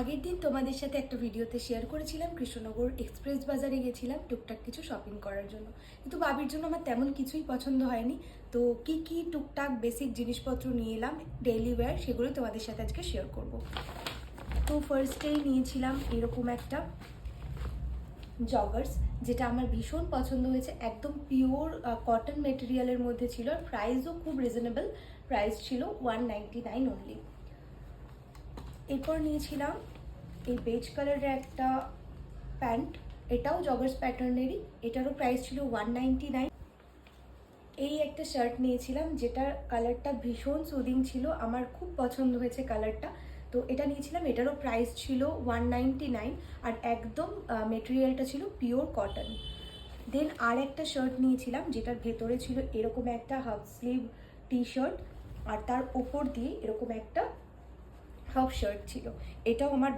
আগের দিন তোমাদের সাথে একটা ভিডিওতে শেয়ার করেছিলাম কৃষ্ণনগর এক্সপ্রেস বাজারে গেছিলাম টুকটাক কিছু শপিং করার জন্য, কিন্তু বাবির জন্য আমার তেমন কিছুই পছন্দ হয়নি। তো কি কি টুকটাক বেসিক জিনিসপত্র নিয়ে এলাম ডেইলি ওয়্যার, সেগুলো তোমাদের সাথে আজকে শেয়ার করব। তো ফার্স্টেই নিয়েছিলাম এরকম একটা জগার্স, যেটা আমার ভীষণ পছন্দ হয়েছে। একদম পিওর কটন মেটেরিয়ালের মধ্যে ছিল, আর প্রাইসও খুব রিজনেবল প্রাইস ছিল, 199 অনলি। এরপর নিয়েছিলাম এই বেজ কালারের একটা প্যান্ট, এটাও জগার্স প্যাটার্নেরই, এটারও প্রাইস ছিল 199। এই একটা শার্ট নিয়েছিলাম যেটার কালারটা ভীষণ সুদিং ছিল, আমার খুব পছন্দ হয়েছে কালারটা, তো এটা নিয়েছিলাম। এটারও প্রাইস ছিল 199, আর একদম মেটেরিয়ালটা ছিল পিওর কটন। দেন আর একটা শার্ট নিয়েছিলাম যেটার ভেতরে ছিল এরকম একটা হাফ স্লিভ টি শার্ট, আর তার ওপর দিয়ে এরকম একটা হাফ শার্ট ছিল। এটাও আমার